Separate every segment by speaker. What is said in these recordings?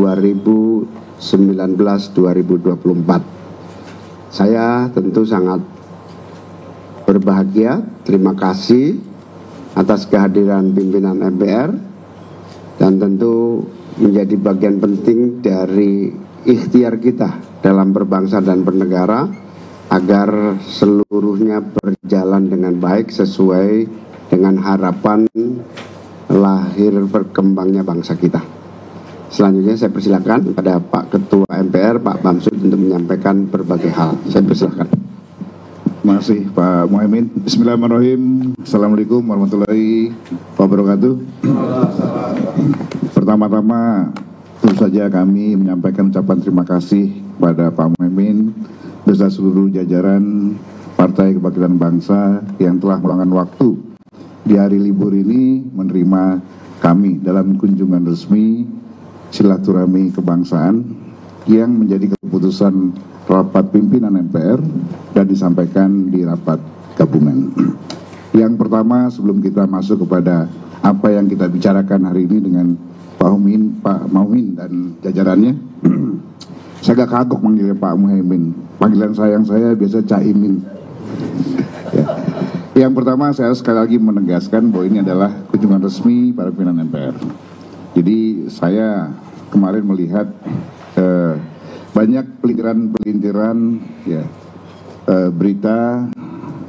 Speaker 1: 2019-2024. Saya tentu sangat berbahagia, terima kasih atas kehadiran pimpinan MPR dan tentu menjadi bagian penting dari ikhtiar kita dalam berbangsa dan bernegara agar seluruhnya berjalan dengan baik sesuai dengan harapan lahir berkembangnya bangsa kita. Selanjutnya saya persilakan kepada Pak Ketua MPR, Pak Bamsud untuk menyampaikan berbagai hal. Saya persilakan.
Speaker 2: Terima kasih Pak Muhaimin. Bismillahirrahmanirrahim. Assalamualaikum warahmatullahi wabarakatuh. Pertama-tama tentu saja kami menyampaikan ucapan terima kasih kepada Pak Muhaimin beserta seluruh jajaran Partai Kebangkitan Bangsa yang telah meluangkan waktu di hari libur ini menerima kami dalam kunjungan resmi silaturahmi kebangsaan yang menjadi keputusan rapat pimpinan MPR dan disampaikan di rapat gabungan. Yang pertama, sebelum kita masuk kepada apa yang kita bicarakan hari ini dengan Pak Muhaimin dan jajarannya, saya agak kagok manggilnya Pak Muhaimin. Panggilan sayang saya biasa Caimin. Ya. Yang pertama, saya sekali lagi menegaskan bahwa ini adalah kunjungan resmi para pimpinan MPR. Jadi saya kemarin melihat banyak pelintiran ya, berita,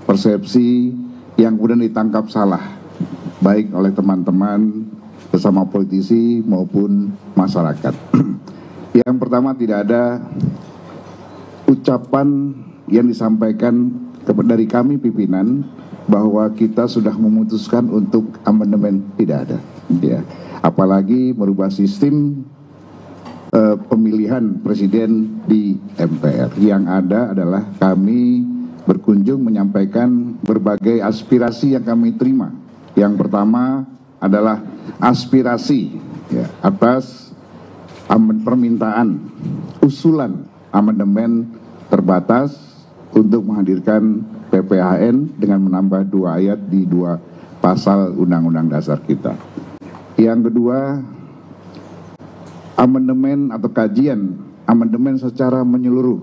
Speaker 2: persepsi yang kemudian ditangkap salah, baik oleh teman-teman bersama politisi maupun masyarakat. Yang pertama, tidak ada ucapan yang disampaikan dari kami pimpinan bahwa kita sudah memutuskan untuk amandemen, tidak ada. Ya. Apalagi merubah sistem pemilihan presiden di MPR. Yang ada adalah kami berkunjung menyampaikan berbagai aspirasi yang kami terima. Yang pertama adalah aspirasi ya, atas permintaan usulan amandemen terbatas untuk menghadirkan PPHN dengan menambah 2 ayat di 2 pasal Undang-Undang Dasar kita. Yang kedua, amandemen atau kajian amandemen secara menyeluruh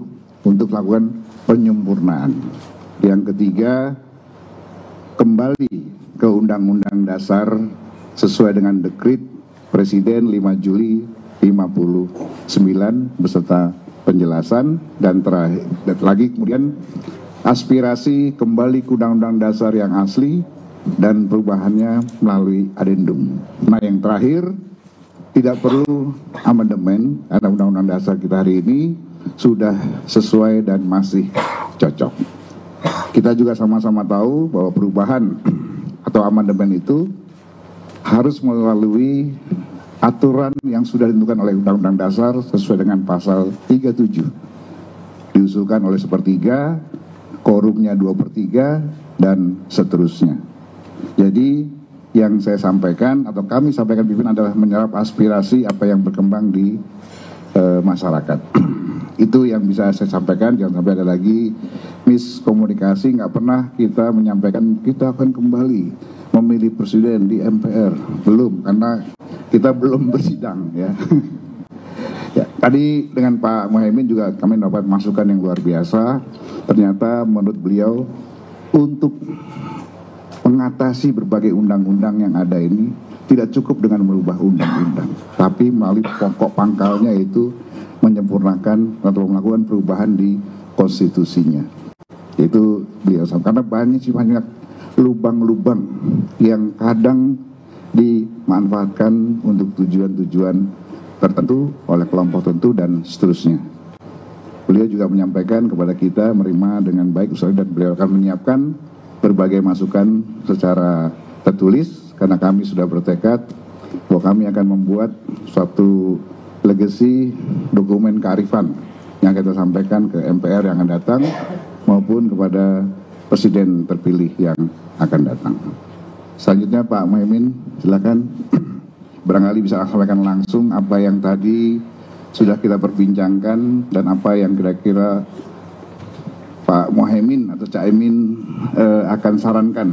Speaker 2: untuk melakukan penyempurnaan. Yang ketiga, kembali ke Undang-Undang Dasar sesuai dengan dekrit Presiden 5 Juli 59 beserta penjelasan. Dan terakhir lagi kemudian aspirasi kembali ke Undang-Undang Dasar yang asli dan perubahannya melalui adendum. Nah, yang terakhir, tidak perlu amandemen karena Undang-Undang Dasar kita hari ini sudah sesuai dan masih cocok. Kita juga sama-sama tahu bahwa perubahan atau amandemen itu harus melalui aturan yang sudah ditentukan oleh Undang-Undang Dasar sesuai dengan pasal 37. Diusulkan oleh sepertiga, quorumnya 2/3, dan seterusnya. Jadi yang saya sampaikan atau kami sampaikan pimpinan adalah menyerap aspirasi apa yang berkembang di masyarakat. Itu yang bisa saya sampaikan. Jangan sampai ada lagi miskomunikasi. Nggak pernah kita menyampaikan kita akan kembali memilih presiden di MPR. Belum, karena kita belum bersidang ya. Ya, tadi dengan Pak Muhaimin juga kami dapat masukan yang luar biasa. Ternyata menurut beliau untuk mengatasi berbagai undang-undang yang ada ini tidak cukup dengan merubah undang-undang, tapi melalui pokok pangkalnya itu menyempurnakan atau melakukan perubahan di konstitusinya. Itu beliau sampaikan, karena banyak lubang-lubang yang kadang dimanfaatkan untuk tujuan-tujuan tertentu oleh kelompok tertentu dan seterusnya. Beliau juga menyampaikan kepada kita menerima dengan baik usaha dan beliau akan menyiapkan berbagai masukan secara tertulis karena kami sudah bertekad bahwa kami akan membuat suatu legasi dokumen kearifan yang kita sampaikan ke MPR yang akan datang maupun kepada presiden terpilih yang akan datang. Selanjutnya Pak Muhaimin, silakan. Barangkali bisa sampaikan langsung apa yang tadi sudah kita perbincangkan dan apa yang kira-kira Pak Muhaimin atau Caimin akan sarankan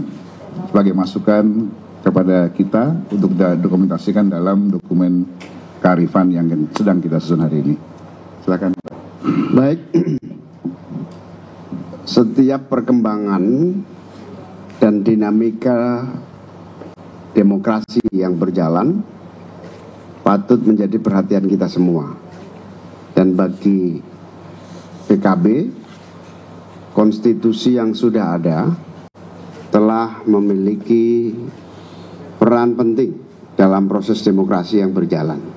Speaker 2: sebagai masukan kepada kita untuk dokumentasikan dalam dokumen kearifan yang sedang kita susun hari ini. Silakan.
Speaker 1: Baik, setiap perkembangan dan dinamika demokrasi yang berjalan patut menjadi perhatian kita semua. Dan bagi PKB, konstitusi yang sudah ada telah memiliki peran penting dalam proses demokrasi yang berjalan.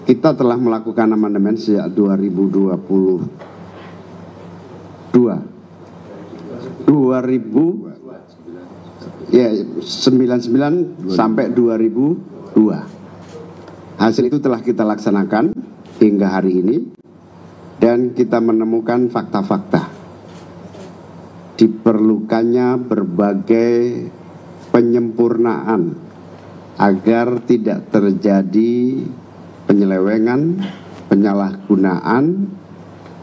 Speaker 1: Kita telah melakukan amandemen sejak 99 sampai 2002. Hasil itu telah kita laksanakan hingga hari ini dan kita menemukan fakta-fakta. Diperlukannya berbagai penyempurnaan agar tidak terjadi penyelewengan, penyalahgunaan,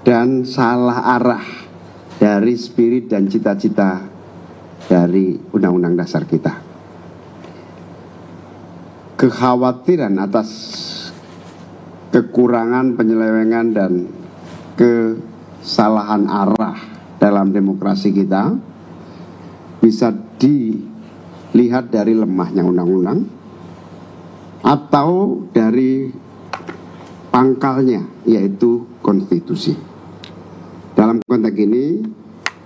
Speaker 1: dan salah arah dari spirit dan cita-cita dari Undang-Undang Dasar kita. Kekhawatiran atas kekurangan, penyelewengan, dan kesalahan arah dalam demokrasi kita bisa dilihat dari lemahnya undang-undang atau dari pangkalnya, yaitu konstitusi. Dalam konteks ini,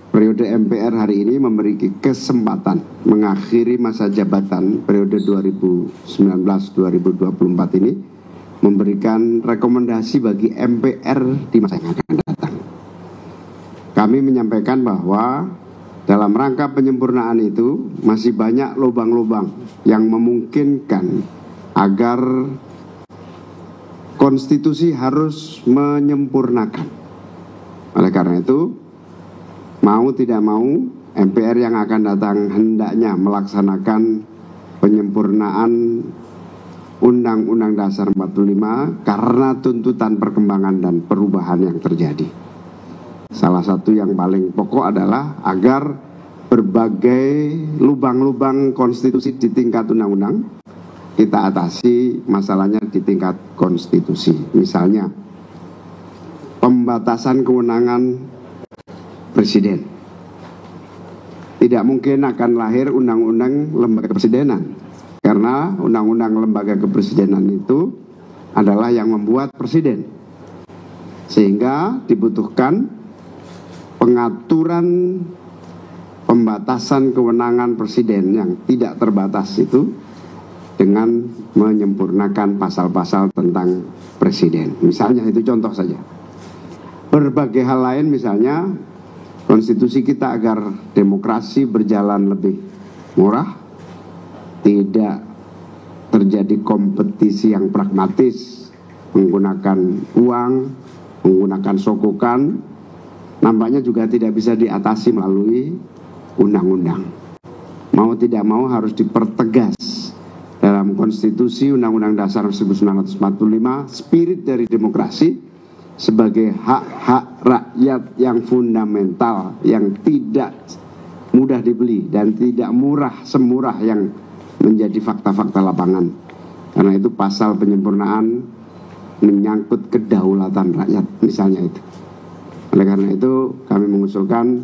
Speaker 1: periode MPR hari ini memiliki kesempatan mengakhiri masa jabatan periode 2019-2024 ini, memberikan rekomendasi bagi MPR di masa yang akan datang. Kami menyampaikan bahwa dalam rangka penyempurnaan itu masih banyak lubang-lubang yang memungkinkan agar konstitusi harus menyempurnakan. Oleh karena itu, mau tidak mau, MPR yang akan datang hendaknya melaksanakan penyempurnaan Undang-Undang Dasar 45 karena tuntutan perkembangan dan perubahan yang terjadi. Salah satu yang paling pokok adalah agar berbagai lubang-lubang konstitusi di tingkat undang-undang kita atasi masalahnya di tingkat konstitusi. Misalnya, pembatasan kewenangan Presiden. Tidak mungkin akan lahir undang-undang lembaga kepresidenan, karena undang-undang lembaga kepresidenan itu adalah yang membuat presiden. Sehingga dibutuhkan pengaturan pembatasan kewenangan presiden yang tidak terbatas itu dengan menyempurnakan pasal-pasal tentang presiden. Misalnya, itu contoh saja. Berbagai hal lain, misalnya konstitusi kita agar demokrasi berjalan lebih murah, tidak terjadi kompetisi yang pragmatis, menggunakan uang, menggunakan sogokan, nampaknya juga tidak bisa diatasi melalui undang-undang. Mau tidak mau harus dipertegas dalam konstitusi Undang-Undang Dasar 1945, spirit dari demokrasi sebagai hak-hak rakyat yang fundamental, yang tidak mudah dibeli dan tidak murah semurah yang menjadi fakta-fakta lapangan. Karena itu pasal penyempurnaan menyangkut kedaulatan rakyat, misalnya itu. Oleh karena itu kami mengusulkan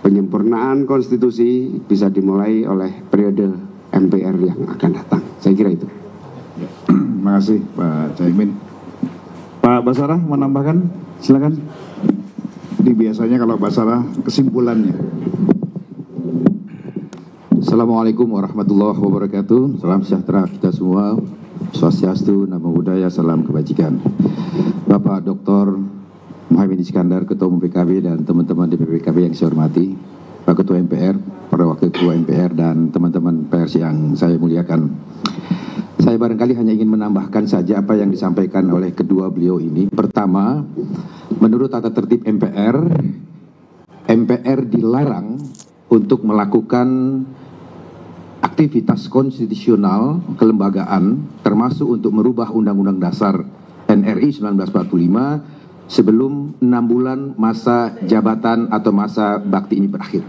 Speaker 1: penyempurnaan konstitusi bisa dimulai oleh periode MPR yang akan datang. Saya kira itu.
Speaker 2: Ya, terima kasih Pak Caimin. Pak Basarah menambahkan, silakan. Ini biasanya kalau Basarah kesimpulannya.
Speaker 3: Assalamualaikum warahmatullahi wabarakatuh. Salam sejahtera kita semua. Swastiastu, Namo Buddhaya, salam kebajikan. Bapak Dr. Muhaimin Iskandar, Ketua Umum PKB, dan teman-teman di PKB yang saya hormati, Pak Ketua MPR, para Wakil Ketua MPR, dan teman-teman pers yang saya muliakan. Saya barangkali hanya ingin menambahkan saja apa yang disampaikan oleh kedua beliau ini. Pertama, menurut tata tertib MPR, MPR dilarang untuk melakukan aktivitas konstitusional kelembagaan, termasuk untuk merubah Undang-Undang Dasar NRI 1945 sebelum 6 bulan masa jabatan atau masa bakti ini berakhir.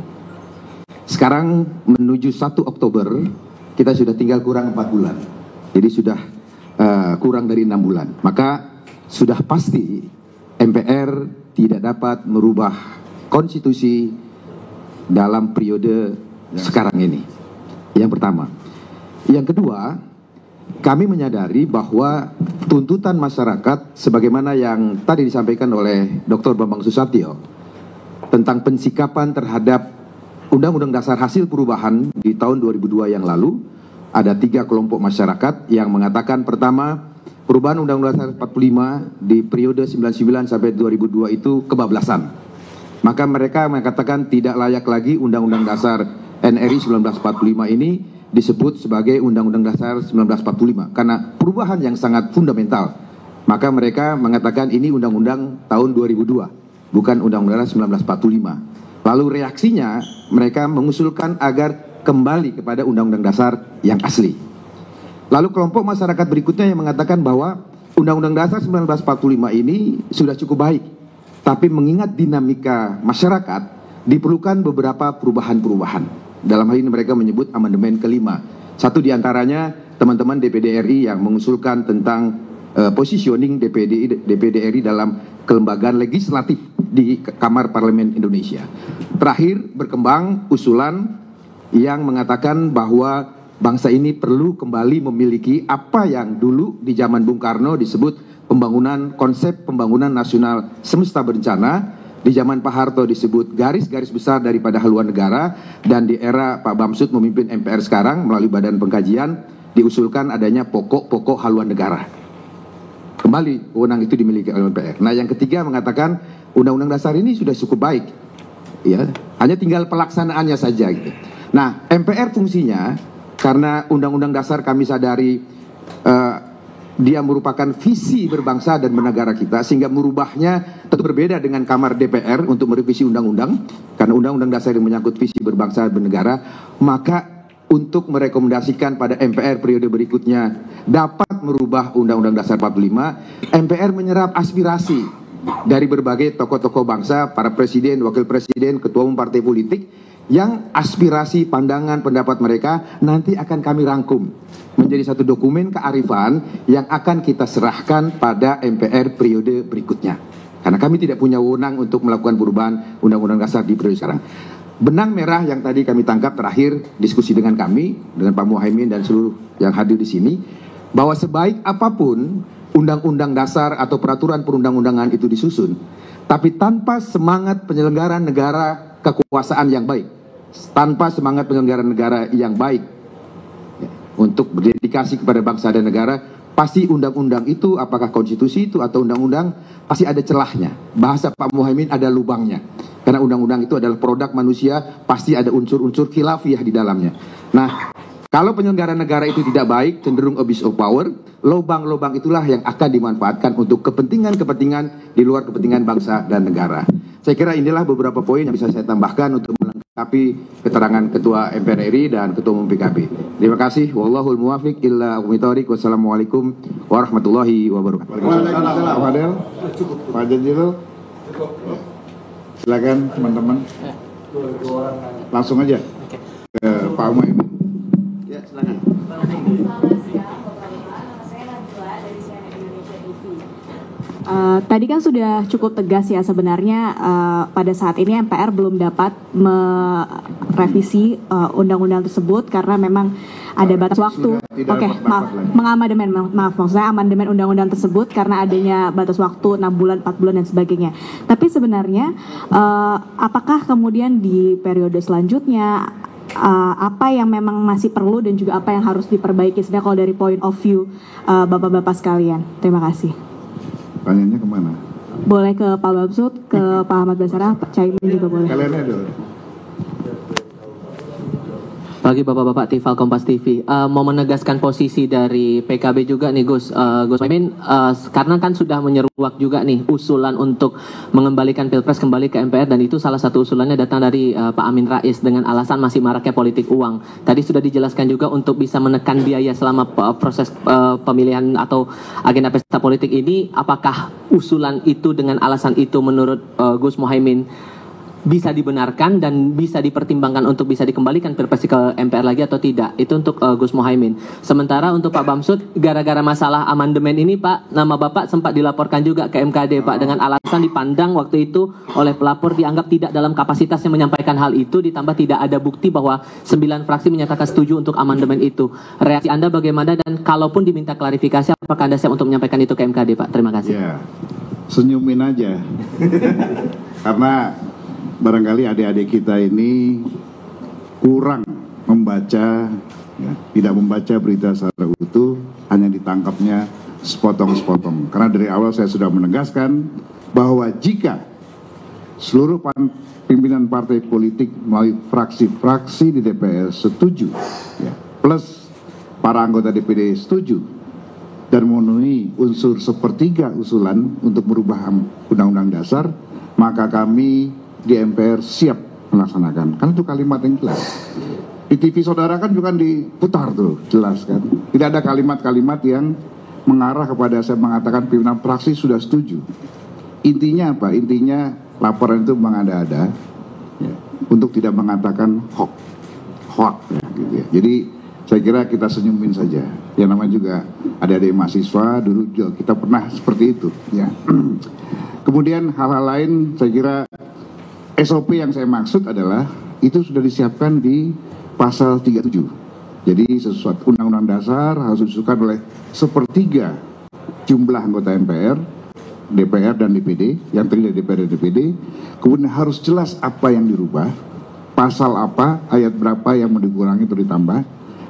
Speaker 3: Sekarang menuju 1 Oktober, kita sudah tinggal kurang 4 bulan. Jadi sudah kurang dari 6 bulan. Maka sudah pasti MPR tidak dapat merubah konstitusi dalam periode sekarang ini. Yang pertama. Yang kedua, kami menyadari bahwa tuntutan masyarakat sebagaimana yang tadi disampaikan oleh Dr. Bambang Susatyo tentang pensikapan terhadap Undang-Undang Dasar hasil perubahan di tahun 2002 yang lalu, ada 3 kelompok masyarakat yang mengatakan pertama, perubahan Undang-Undang Dasar 45 di periode 99 sampai 2002 itu kebablasan. Maka mereka mengatakan tidak layak lagi Undang-Undang Dasar NRI 1945 ini disebut sebagai Undang-Undang Dasar 1945 karena perubahan yang sangat fundamental. Maka mereka mengatakan ini Undang-Undang tahun 2002, bukan Undang-Undang 1945. Lalu reaksinya mereka mengusulkan agar kembali kepada Undang-Undang Dasar yang asli. Lalu kelompok masyarakat berikutnya yang mengatakan bahwa Undang-Undang Dasar 1945 ini sudah cukup baik, tapi mengingat dinamika masyarakat diperlukan beberapa perubahan-perubahan. Dalam hal ini mereka menyebut amandemen kelima. Satu diantaranya teman-teman DPD RI yang mengusulkan tentang positioning DPD RI dalam kelembagaan legislatif di Kamar Parlemen Indonesia. Terakhir berkembang usulan yang mengatakan bahwa bangsa ini perlu kembali memiliki apa yang dulu di zaman Bung Karno disebut konsep pembangunan nasional semesta berencana, di zaman Pak Harto disebut garis-garis besar daripada haluan negara, dan di era Pak Bamsud memimpin MPR sekarang melalui Badan Pengkajian diusulkan adanya pokok-pokok haluan negara. Kembali wewenang itu dimiliki oleh MPR. Nah, yang ketiga mengatakan Undang-Undang Dasar ini sudah cukup baik, ya, hanya tinggal pelaksanaannya saja gitu. Nah, MPR fungsinya karena Undang-Undang Dasar kami sadari dia merupakan visi berbangsa dan bernegara kita, sehingga merubahnya tentu berbeda dengan Kamar DPR untuk merevisi undang-undang, karena Undang-Undang Dasar yang menyangkut visi berbangsa dan bernegara. Maka untuk merekomendasikan pada MPR periode berikutnya dapat merubah Undang-Undang Dasar 45, MPR menyerap aspirasi dari berbagai tokoh-tokoh bangsa, para presiden, wakil presiden, ketua umum partai politik, yang aspirasi, pandangan, pendapat mereka nanti akan kami rangkum menjadi satu dokumen kearifan yang akan kita serahkan pada MPR periode berikutnya. Karena kami tidak punya wewenang untuk melakukan perubahan Undang-Undang Dasar di periode sekarang. Benang merah yang tadi kami tangkap terakhir diskusi dengan kami, dengan Pak Muhaimin dan seluruh yang hadir di sini, bahwa sebaik apapun Undang-Undang Dasar atau peraturan perundang-undangan itu disusun, tapi tanpa semangat penyelenggaraan negara kekuasaan yang baik, tanpa semangat penyelenggaraan negara yang baik untuk berdedikasi kepada bangsa dan negara, pasti undang-undang itu, apakah konstitusi itu atau undang-undang, pasti ada celahnya. Bahasa Pak Muhaimin ada lubangnya. Karena undang-undang itu adalah produk manusia, pasti ada unsur-unsur khilafiyah di dalamnya. Nah, kalau penyelenggaraan negara itu tidak baik, cenderung abuse of power, lubang-lubang itulah yang akan dimanfaatkan untuk kepentingan-kepentingan di luar kepentingan bangsa dan negara. Saya kira inilah beberapa poin yang bisa saya tambahkan untuk melengkapi keterangan Ketua MPR RI dan Ketua Umum PKB. Terima kasih. Wallahul muwafiq illa aqwamit. Wassalamualaikum warahmatullahi wabarakatuh.
Speaker 2: Waalaikumsalam. Pak Fadel, Pak Jazilul, silakan teman-teman. Langsung aja ke Pak Muhaimin.
Speaker 3: Ya, silakan.
Speaker 4: Tadi kan sudah cukup tegas ya sebenarnya pada saat ini MPR belum dapat merevisi undang-undang tersebut karena memang ada batas waktu. Oke, maaf maksud saya amandemen undang-undang tersebut karena adanya batas waktu 6 bulan, 4 bulan dan sebagainya. Tapi sebenarnya apakah kemudian di periode selanjutnya apa yang memang masih perlu dan juga apa yang harus diperbaiki sebenarnya kalau dari point of view bapak-bapak sekalian? Terima kasih.
Speaker 2: Tanyanya kemana?
Speaker 4: Boleh ke Pak Bamsud, ke Pak Ahmad Basarah, Pak Caimin juga boleh.
Speaker 2: Kalian dulu.
Speaker 5: Pagi Bapak-Bapak Tifal Kompas TV, mau menegaskan posisi dari PKB juga nih Gus Muhaimin, karena kan sudah menyeruak juga nih usulan untuk mengembalikan Pilpres kembali ke MPR, dan itu salah satu usulannya datang dari Pak Amin Rais dengan alasan masih maraknya politik uang. Tadi sudah dijelaskan juga untuk bisa menekan biaya selama proses pemilihan atau agenda pesta politik ini, apakah usulan itu dengan alasan itu menurut Gus Muhaimin bisa dibenarkan dan bisa dipertimbangkan untuk bisa dikembalikan Pilpres ke MPR lagi atau tidak. Itu untuk Gus Muhaimin. Sementara untuk Pak Bamsud, gara-gara masalah amandemen ini Pak, nama Bapak sempat dilaporkan juga ke MKD Pak, dengan alasan dipandang waktu itu oleh pelapor dianggap tidak dalam kapasitasnya menyampaikan hal itu, ditambah tidak ada bukti bahwa 9 fraksi menyatakan setuju untuk amandemen itu. Reaksi Anda bagaimana, dan kalaupun diminta klarifikasi, apakah Anda siap untuk menyampaikan itu ke MKD Pak? Terima kasih.
Speaker 2: Ya, senyumin aja. Karena barangkali adik-adik kita ini kurang membaca, ya, tidak membaca berita secara utuh, hanya ditangkapnya sepotong-sepotong. Karena dari awal saya sudah menegaskan bahwa jika seluruh pimpinan partai politik melalui fraksi-fraksi di DPR setuju, ya, plus para anggota DPD setuju dan memenuhi unsur sepertiga usulan untuk merubah Undang-Undang Dasar, maka kami di MPR siap melaksanakan. Kan itu kalimat yang jelas. Di TV saudara kan juga diputar tuh, jelas kan. Tidak ada kalimat-kalimat yang mengarah kepada saya mengatakan pimpinan fraksi sudah setuju. Intinya apa? Intinya laporan itu mengada-ada, ya, untuk tidak mengatakan hoax, ya, gitu ya. Jadi saya kira kita senyumin saja. Yang namanya juga adik-adik mahasiswa dulu juga kita pernah seperti itu, ya. Kemudian hal-hal lain, saya kira SOP yang saya maksud adalah itu sudah disiapkan di pasal 37. Jadi sesuatu Undang-Undang Dasar harus disusun oleh sepertiga jumlah anggota MPR, DPR dan DPD, yang terdiri dari DPR dan DPD. Kemudian harus jelas apa yang dirubah, pasal apa, ayat berapa yang mau dikurangi atau ditambah,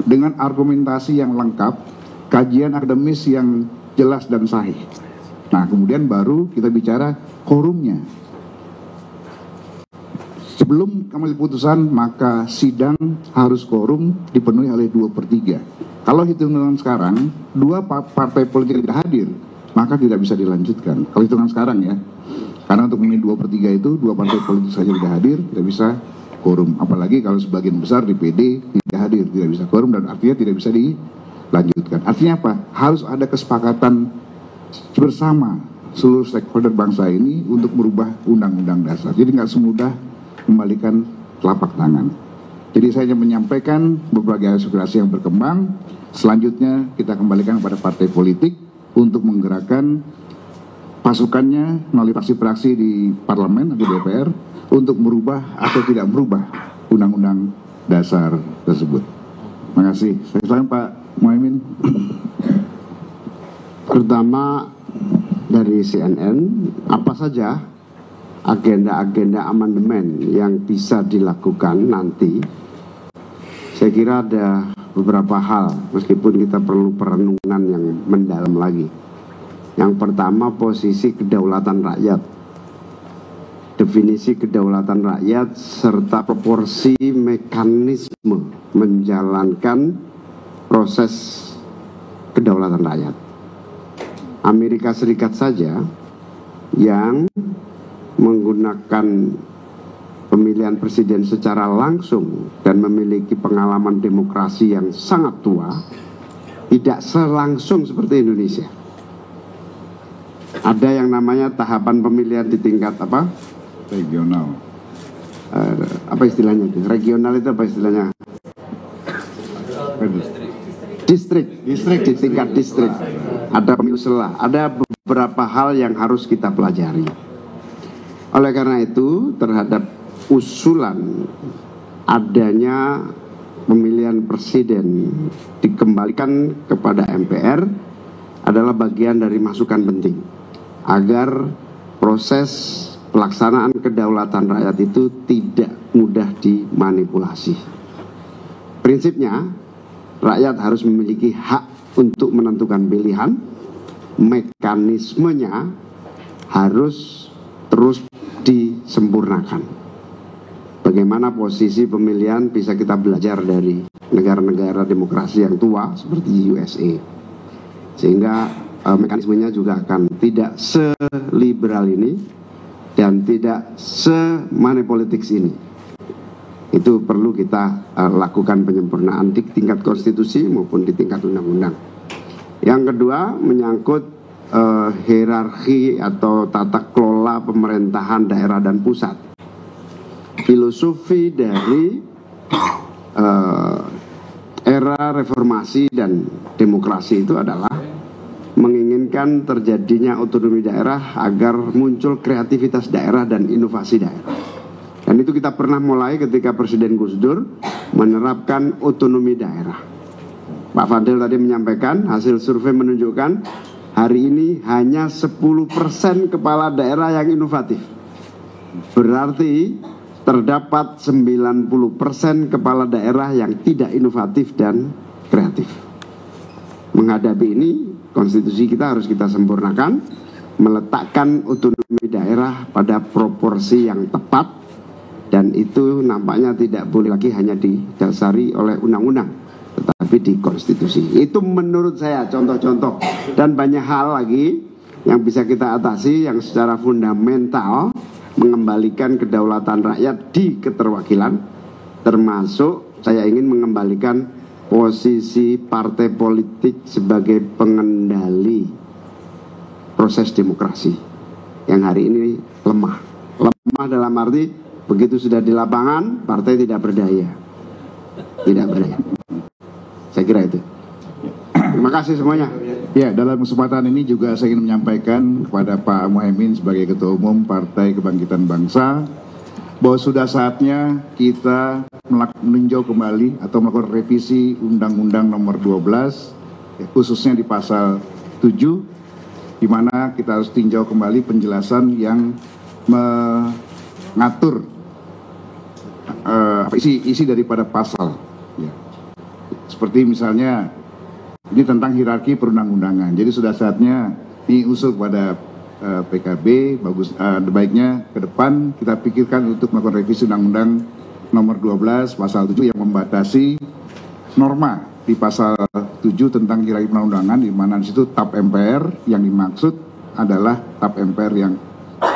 Speaker 2: dengan argumentasi yang lengkap, kajian akademis yang jelas dan sahih. Nah, kemudian baru kita bicara quorumnya. Sebelum kami putusan, maka sidang harus quorum dipenuhi oleh 2/3. Kalau hitungan sekarang, 2 partai politik tidak hadir, maka tidak bisa dilanjutkan. Kalau hitungan sekarang ya, karena untuk memenuhi 2/3 itu 2 partai politik saja tidak hadir, tidak bisa quorum. Apalagi kalau sebagian besar DPD tidak hadir, tidak bisa quorum, dan artinya tidak bisa dilanjutkan. Artinya apa? Harus ada kesepakatan bersama seluruh stakeholder bangsa ini untuk merubah Undang-Undang Dasar. Jadi nggak semudah kembalikan telapak tangan. Jadi saya hanya menyampaikan berbagai aspirasi yang berkembang. Selanjutnya kita kembalikan kepada partai politik untuk menggerakkan pasukannya melalui fraksi-fraksi di parlemen atau DPR untuk merubah atau tidak merubah Undang-Undang Dasar tersebut. Terima kasih. Saya silakan Pak Muhaimin.
Speaker 1: Pertama dari CNN, apa saja agenda-agenda amandemen yang bisa dilakukan nanti? Saya kira ada beberapa hal, meskipun kita perlu perenungan yang mendalam lagi. Yang pertama, posisi kedaulatan rakyat, definisi kedaulatan rakyat serta proporsi mekanisme menjalankan proses kedaulatan rakyat. Amerika Serikat saja yang menggunakan pemilihan presiden secara langsung dan memiliki pengalaman demokrasi yang sangat tua, tidak selangsung seperti Indonesia. Ada yang namanya tahapan pemilihan di tingkat apa?
Speaker 2: Regional.
Speaker 1: Apa istilahnya itu? Regional itu apa istilahnya? Distrik. Di tingkat distrik. Ada pemilu selah. Ada beberapa hal yang harus kita pelajari. Oleh karena itu, terhadap usulan adanya pemilihan presiden dikembalikan kepada MPR adalah bagian dari masukan penting agar proses pelaksanaan kedaulatan rakyat itu tidak mudah dimanipulasi. Prinsipnya, rakyat harus memiliki hak untuk menentukan pilihan, mekanismenya harus terus disempurnakan. Bagaimana posisi pemilihan bisa kita belajar dari negara-negara demokrasi yang tua seperti USA. Sehingga mekanismenya juga akan tidak seliberal ini dan tidak semanipolitik ini. Itu perlu kita lakukan penyempurnaan di tingkat konstitusi maupun di tingkat undang-undang. Yang kedua menyangkut hierarki atau tata kelola pemerintahan daerah dan pusat. filosofi dari era reformasi dan demokrasi itu adalah menginginkan terjadinya otonomi daerah agar muncul kreativitas daerah dan inovasi daerah. Dan itu kita pernah mulai ketika Presiden Gus Dur menerapkan otonomi daerah. Pak Fadil tadi menyampaikan hasil survei menunjukkan hari ini hanya 10% kepala daerah yang inovatif. Berarti terdapat 90% kepala daerah yang tidak inovatif dan kreatif. Menghadapi ini, konstitusi kita harus kita sempurnakan, meletakkan otonomi daerah pada proporsi yang tepat, dan itu nampaknya tidak boleh lagi hanya didasari oleh undang-undang, tetapi di konstitusi. Itu menurut saya contoh-contoh, dan banyak hal lagi yang bisa kita atasi yang secara fundamental mengembalikan kedaulatan rakyat di keterwakilan, termasuk saya ingin mengembalikan posisi partai politik sebagai pengendali proses demokrasi yang hari ini lemah. Lemah dalam arti begitu sudah di lapangan partai tidak berdaya. Tidak berdaya. Saya kira itu. Terima kasih semuanya.
Speaker 2: Ya, dalam kesempatan ini juga saya ingin menyampaikan kepada Pak Muhaimin sebagai Ketua Umum Partai Kebangkitan Bangsa bahwa sudah saatnya kita meninjau kembali atau melakukan revisi Undang-Undang Nomor 12, khususnya di pasal 7, di mana kita harus tinjau kembali penjelasan yang mengatur isi daripada pasal. Ya. Seperti misalnya ini tentang hierarki perundang-undangan. Jadi sudah saatnya ini usul kepada PKB, baiknya ke depan kita pikirkan untuk melakukan revisi Undang-Undang Nomor 12 Pasal 7 yang membatasi norma di Pasal 7 tentang hierarki perundang-undangan, di mana di situ TAP MPR yang dimaksud adalah TAP MPR yang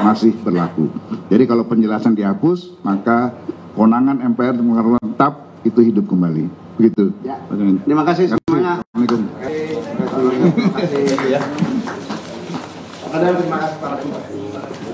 Speaker 2: masih berlaku. Jadi kalau penjelasan dihapus, maka kewenangan MPR mengeluarkan TAP itu hidup kembali. Begitu.
Speaker 1: Ya. Terima kasih semuanya.
Speaker 2: Assalamualaikum.
Speaker 1: Terima kasih. Terima kasih.